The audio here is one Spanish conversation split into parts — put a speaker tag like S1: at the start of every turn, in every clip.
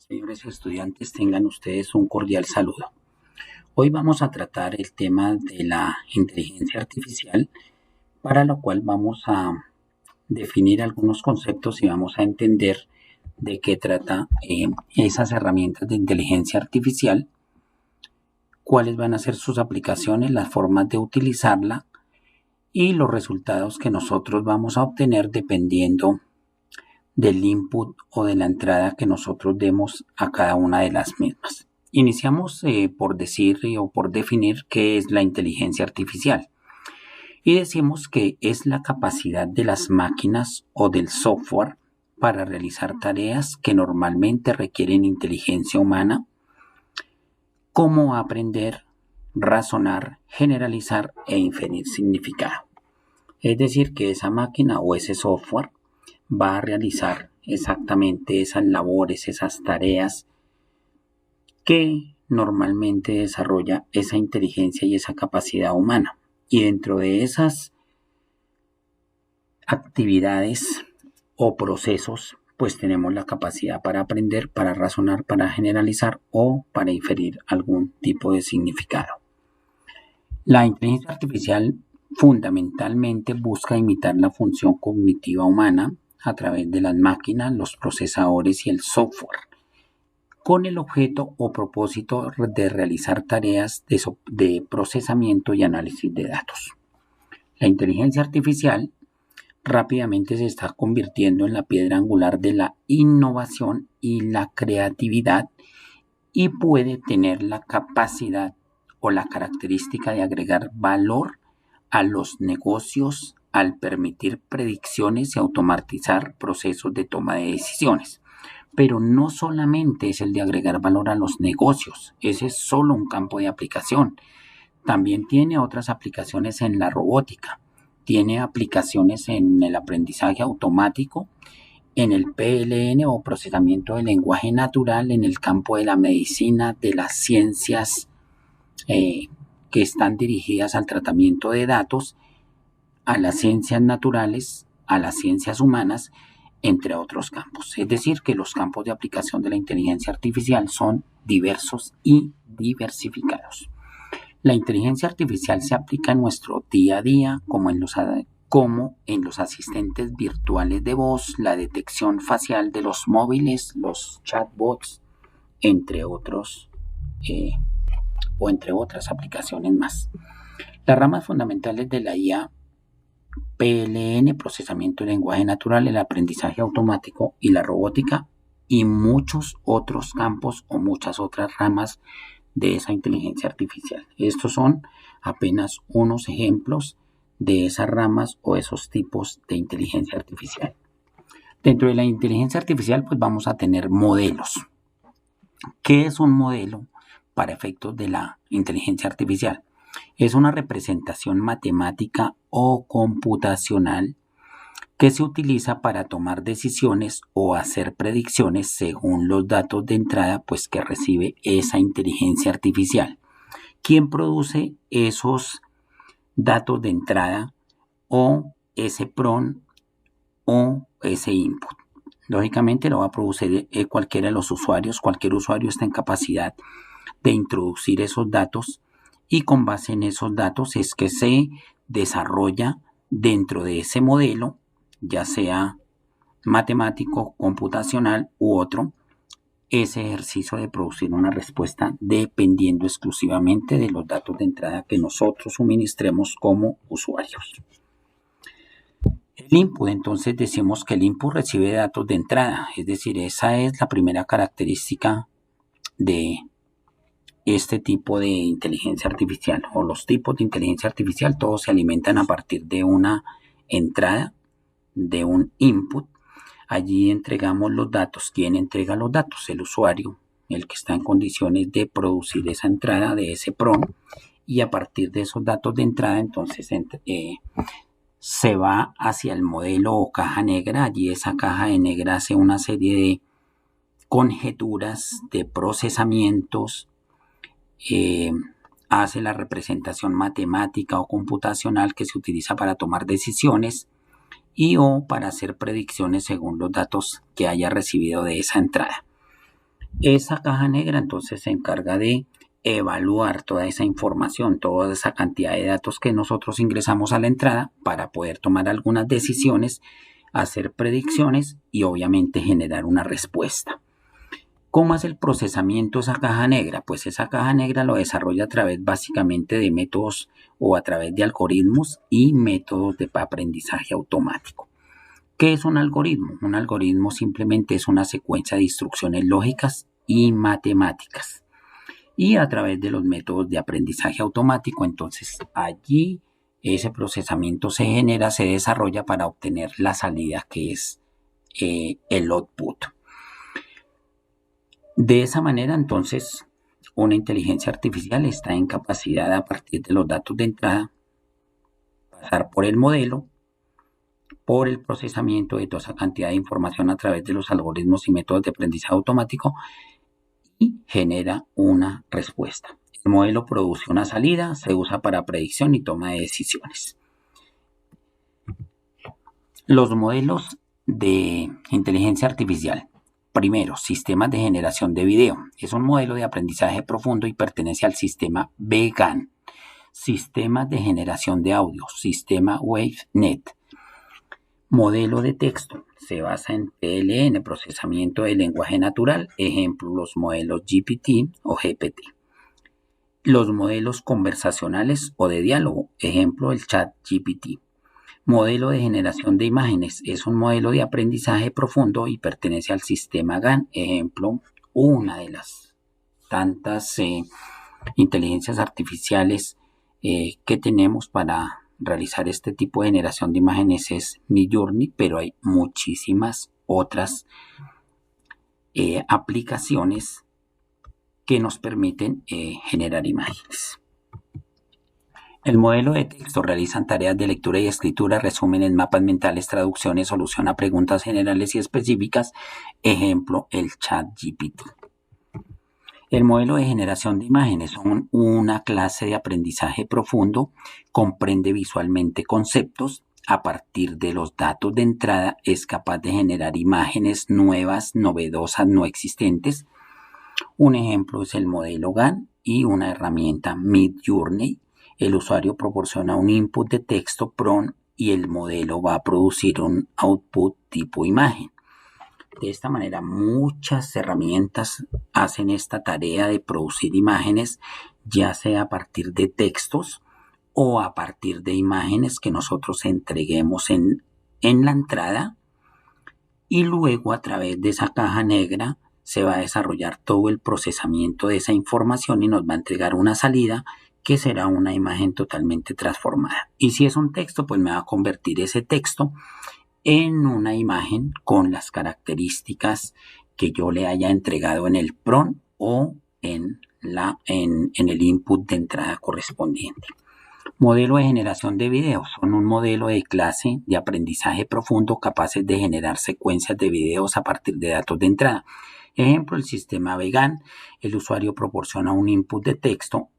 S1: Señores estudiantes, tengan ustedes un cordial saludo. Hoy vamos a tratar el tema de la inteligencia artificial, para lo cual vamos a definir algunos conceptos y vamos a entender de qué trata esas herramientas de inteligencia artificial, cuáles van a ser sus aplicaciones, las formas de utilizarla y los resultados que nosotros vamos a obtener dependiendo del input o de la entrada que nosotros demos a cada una de las mismas. Iniciamos por decir o por definir qué es la inteligencia artificial. Y decimos que es la capacidad de las máquinas o del software para realizar tareas que normalmente requieren inteligencia humana, como aprender, razonar, generalizar e inferir significado. Es decir, que esa máquina o ese software va a realizar exactamente esas labores, esas tareas que normalmente desarrolla esa inteligencia y esa capacidad humana. Y dentro de esas actividades o procesos, pues tenemos la capacidad para aprender, para razonar, para generalizar o para inferir algún tipo de significado. La inteligencia artificial fundamentalmente busca imitar la función cognitiva humana a través de las máquinas, los procesadores y el software, con el objeto o propósito de realizar tareas de procesamiento y análisis de datos. La inteligencia artificial rápidamente se está convirtiendo en la piedra angular de la innovación y la creatividad, y puede tener la capacidad o la característica de agregar valor a los negocios al permitir predicciones y automatizar procesos de toma de decisiones. Pero no solamente es el de agregar valor a los negocios, ese es solo un campo de aplicación. También tiene otras aplicaciones en la robótica, tiene aplicaciones en el aprendizaje automático, en el PLN o procesamiento del lenguaje natural, en el campo de la medicina, de las ciencias que están dirigidas al tratamiento de datos, a las ciencias naturales, a las ciencias humanas, entre otros campos. Es decir, que los campos de aplicación de la inteligencia artificial son diversos y diversificados. La inteligencia artificial se aplica en nuestro día a día, como en los asistentes virtuales de voz, la detección facial de los móviles, los chatbots, entre otros o entre otras aplicaciones más. Las ramas fundamentales de la IA: PLN, procesamiento de lenguaje natural, el aprendizaje automático y la robótica, y muchos otros campos o muchas otras ramas de esa inteligencia artificial. Estos son apenas unos ejemplos de esas ramas o esos tipos de inteligencia artificial. Dentro de la inteligencia artificial, pues vamos a tener modelos. ¿Qué es un modelo para efectos de la inteligencia artificial? Es una representación matemática o computacional que se utiliza para tomar decisiones o hacer predicciones según los datos de entrada pues que recibe esa inteligencia artificial. ¿Quién produce esos datos de entrada o ese prompt o ese input? Lógicamente lo va a producir cualquiera de los usuarios. Cualquier usuario está en capacidad de introducir esos datos, y con base en esos datos es que se desarrolla dentro de ese modelo, ya sea matemático, computacional u otro, ese ejercicio de producir una respuesta dependiendo exclusivamente de los datos de entrada que nosotros suministremos como usuarios. El input, entonces decimos que el input recibe datos de entrada, es decir, esa es la primera característica de este tipo de inteligencia artificial, o los tipos de inteligencia artificial. Todos se alimentan a partir de una entrada, de un input. Allí entregamos los datos. ¿Quién entrega los datos? El usuario, el que está en condiciones de producir esa entrada de ese prompt, y a partir de esos datos de entrada entonces se va hacia el modelo o caja negra. Allí esa caja de negra hace una serie de conjeturas, de procesamientos, hace la representación matemática o computacional que se utiliza para tomar decisiones y o para hacer predicciones según los datos que haya recibido de esa entrada. Esa caja negra entonces se encarga de evaluar toda esa información, toda esa cantidad de datos que nosotros ingresamos a la entrada para poder tomar algunas decisiones, hacer predicciones y obviamente generar una respuesta. ¿Cómo hace el procesamiento esa caja negra? Pues esa caja negra lo desarrolla a través básicamente de métodos o a través de algoritmos y métodos de aprendizaje automático. ¿Qué es un algoritmo? Un algoritmo simplemente es una secuencia de instrucciones lógicas y matemáticas. Y a través de los métodos de aprendizaje automático, entonces allí ese procesamiento se genera, se desarrolla para obtener la salida que es el output. De esa manera, entonces, una inteligencia artificial está en capacidad a partir de los datos de entrada, pasar por el modelo, por el procesamiento de toda esa cantidad de información a través de los algoritmos y métodos de aprendizaje automático y genera una respuesta. El modelo produce una salida, se usa para predicción y toma de decisiones. Los modelos de inteligencia artificial. Primero, sistemas de generación de video. Es un modelo de aprendizaje profundo y pertenece al sistema VGAN. Sistemas de generación de audio. Sistema WaveNet. Modelo de texto. Se basa en PLN, procesamiento de lenguaje natural. Ejemplo, los modelos GPT o GPT. Los modelos conversacionales o de diálogo. Ejemplo, el ChatGPT. Modelo de generación de imágenes. Es un modelo de aprendizaje profundo y pertenece al sistema GAN. Ejemplo, una de las tantas inteligencias artificiales que tenemos para realizar este tipo de generación de imágenes es Midjourney, pero hay muchísimas otras aplicaciones que nos permiten generar imágenes. El modelo de texto realizan tareas de lectura y escritura, resúmenes, mapas mentales, traducciones, soluciona preguntas generales y específicas. Ejemplo, el ChatGPT. El modelo de generación de imágenes son una clase de aprendizaje profundo, comprende visualmente conceptos. A partir de los datos de entrada es capaz de generar imágenes nuevas, novedosas, no existentes. Un ejemplo es el modelo GAN y una herramienta Midjourney. El usuario proporciona un input de texto prompt y el modelo va a producir un output tipo imagen. De esta manera, muchas herramientas hacen esta tarea de producir imágenes, ya sea a partir de textos o a partir de imágenes que nosotros entreguemos en la entrada, y luego a través de esa caja negra se va a desarrollar todo el procesamiento de esa información y nos va a entregar una salida que será una imagen totalmente transformada. Y si es un texto, pues me va a convertir ese texto en una imagen con las características que yo le haya entregado en el prompt o en el input de entrada correspondiente. Modelo de generación de videos. Son un modelo de clase de aprendizaje profundo capaces de generar secuencias de videos a partir de datos de entrada. Ejemplo, el sistema VGAN. El usuario proporciona un input de texto.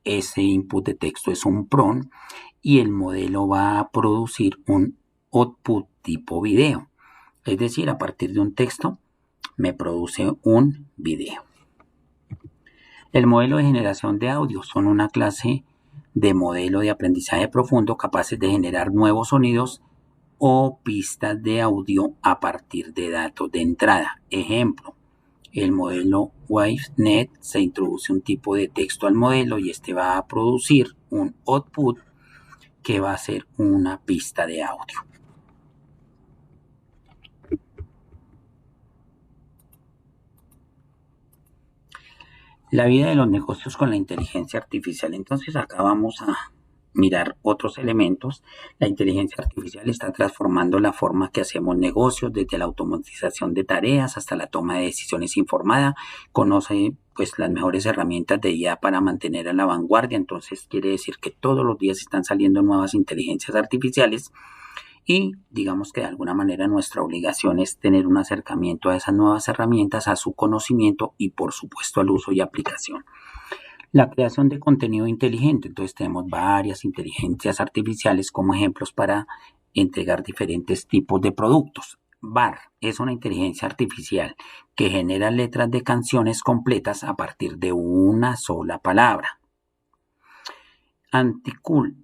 S1: Ese input de texto es un prompt y el modelo va a producir un output tipo video. Es decir, a partir de un texto me produce un video. El modelo de generación de audio son una clase de modelo de aprendizaje profundo capaces de generar nuevos sonidos o pistas de audio a partir de datos de entrada. Ejemplo, el modelo WaveNet se introduce un tipo de texto al modelo y este va a producir un output que va a ser una pista de audio. La vida de los negocios con la inteligencia artificial. Entonces acá vamos a mirar otros elementos. La inteligencia artificial está transformando la forma que hacemos negocios, desde la automatización de tareas hasta la toma de decisiones informada. Conoce pues las mejores herramientas de IA para mantener a la vanguardia. Entonces quiere decir que todos los días están saliendo nuevas inteligencias artificiales y digamos que de alguna manera nuestra obligación es tener un acercamiento a esas nuevas herramientas, a su conocimiento y por supuesto al uso y aplicación. La creación de contenido inteligente. Entonces tenemos varias inteligencias artificiales como ejemplos para entregar diferentes tipos de productos. BAR es una inteligencia artificial que genera letras de canciones completas a partir de una sola palabra. Article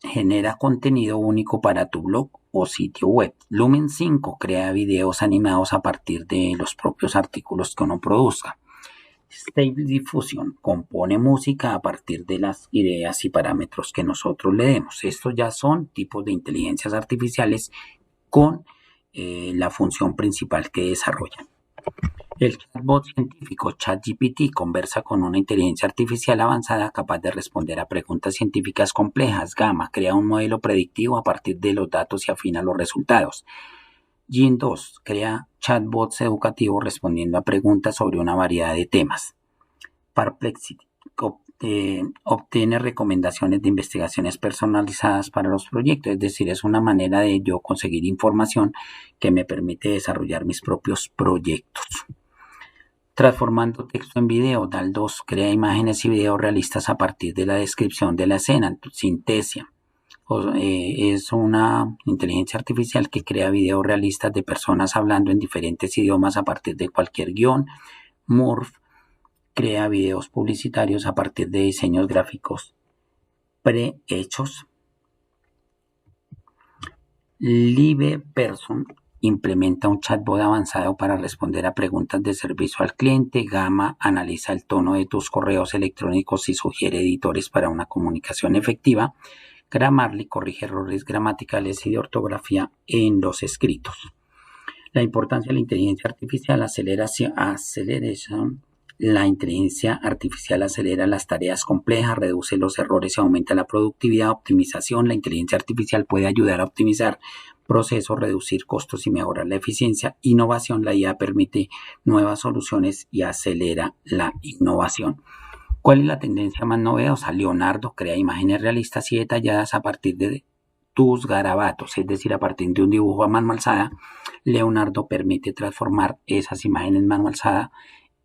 S1: genera contenido único para tu blog o sitio web. Lumen 5 crea videos animados a partir de los propios artículos que uno produzca. Stable Diffusion compone música a partir de las ideas y parámetros que nosotros le demos. Estos ya son tipos de inteligencias artificiales con la función principal que desarrollan. El chatbot científico ChatGPT conversa con una inteligencia artificial avanzada capaz de responder a preguntas científicas complejas. Gamma crea un modelo predictivo a partir de los datos y afina los resultados. Gen 2 crea chatbots educativos respondiendo a preguntas sobre una variedad de temas. Perplexity obtiene recomendaciones de investigaciones personalizadas para los proyectos, es decir, es una manera de yo conseguir información que me permite desarrollar mis propios proyectos. Transformando texto en video, DAL2 crea imágenes y videos realistas a partir de la descripción de la escena. Synthesia es una inteligencia artificial que crea videos realistas de personas hablando en diferentes idiomas a partir de cualquier guión. Morph crea videos publicitarios a partir de diseños gráficos prehechos. LivePerson implementa un chatbot avanzado para responder a preguntas de servicio al cliente. Gamma analiza el tono de tus correos electrónicos y sugiere editores para una comunicación efectiva. Grammarly corrige errores gramaticales y de ortografía en los escritos. La importancia de la inteligencia artificial La inteligencia artificial acelera las tareas complejas, reduce los errores y aumenta la productividad. Optimización. La inteligencia artificial puede ayudar a optimizar procesos, reducir costos y mejorar la eficiencia. Innovación. La IA permite nuevas soluciones y acelera la innovación. ¿Cuál es la tendencia más novedosa? Leonardo crea imágenes realistas y detalladas a partir de tus garabatos, es decir, a partir de un dibujo a mano alzada. Leonardo permite transformar esas imágenes mano alzada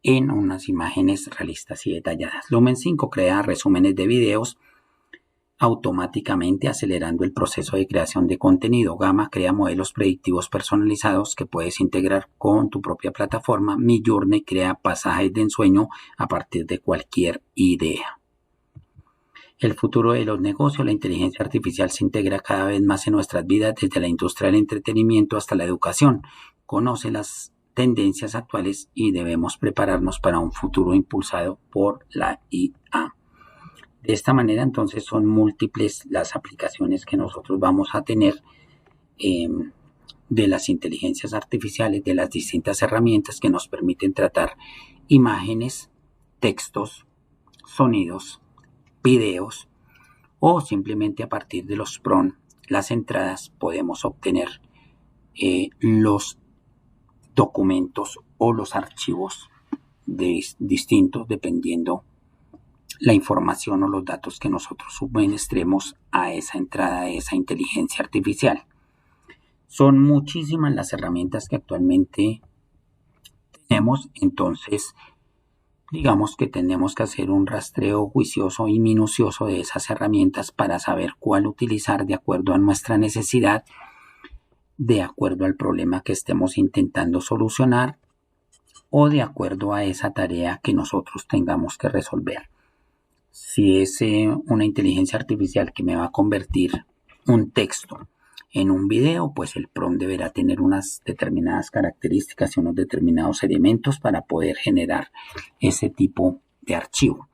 S1: en unas imágenes realistas y detalladas. Lumen 5 crea resúmenes de videos automáticamente acelerando el proceso de creación de contenido. Gamma crea modelos predictivos personalizados que puedes integrar con tu propia plataforma. Midjourney crea pasajes de ensueño a partir de cualquier idea. El futuro de los negocios. La inteligencia artificial se integra cada vez más en nuestras vidas, desde la industria del entretenimiento hasta la educación. Conoce las tendencias actuales y debemos prepararnos para un futuro impulsado por la IA. De esta manera, entonces, son múltiples las aplicaciones que nosotros vamos a tener de las inteligencias artificiales, de las distintas herramientas que nos permiten tratar imágenes, textos, sonidos, videos, o simplemente a partir de los prompts, las entradas, podemos obtener los documentos o los archivos distintos dependiendo la información o los datos que nosotros suministremos a esa entrada de esa inteligencia artificial. Son muchísimas las herramientas que actualmente tenemos, entonces digamos que tenemos que hacer un rastreo juicioso y minucioso de esas herramientas para saber cuál utilizar de acuerdo a nuestra necesidad, de acuerdo al problema que estemos intentando solucionar o de acuerdo a esa tarea que nosotros tengamos que resolver. Si es una inteligencia artificial que me va a convertir un texto en un video, pues el prompt deberá tener unas determinadas características y unos determinados elementos para poder generar ese tipo de archivo.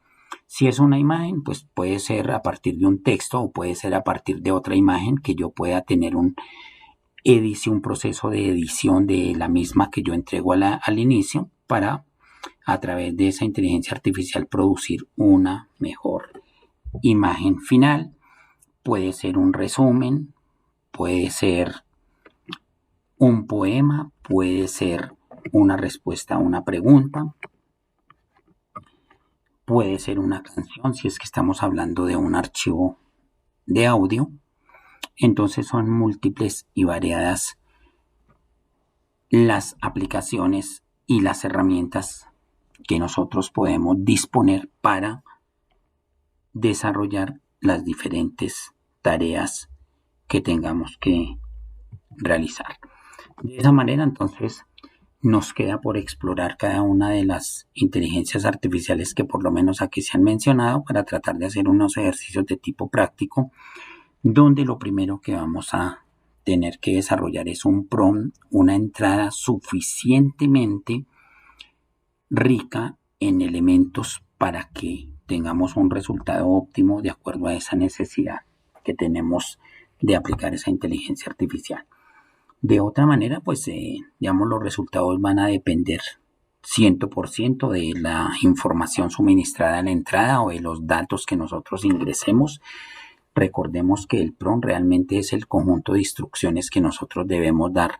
S1: Si es una imagen, pues puede ser a partir de un texto o puede ser a partir de otra imagen que yo pueda tener un proceso de edición de la misma que yo entrego al inicio para a través de esa inteligencia artificial producir una mejor imagen final. Puede ser un resumen, puede ser un poema, puede ser una respuesta a una pregunta, puede ser una canción si es que estamos hablando de un archivo de audio. Entonces son múltiples y variadas las aplicaciones y las herramientas que nosotros podemos disponer para desarrollar las diferentes tareas que tengamos que realizar. De esa manera, entonces, nos queda por explorar cada una de las inteligencias artificiales que por lo menos aquí se han mencionado para tratar de hacer unos ejercicios de tipo práctico, donde lo primero que vamos a tener que desarrollar es un prompt, una entrada suficientemente rica en elementos para que tengamos un resultado óptimo de acuerdo a esa necesidad que tenemos de aplicar esa inteligencia artificial. De otra manera, pues digamos, los resultados van a depender 100% de la información suministrada en la entrada o de los datos que nosotros ingresemos. Recordemos que el prompt realmente es el conjunto de instrucciones que nosotros debemos dar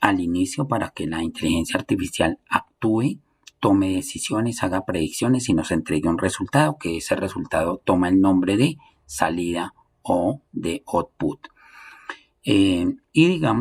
S1: al inicio para que la inteligencia artificial actúe, tome decisiones, haga predicciones y nos entregue un resultado, que ese resultado toma el nombre de salida o de output. Y digamos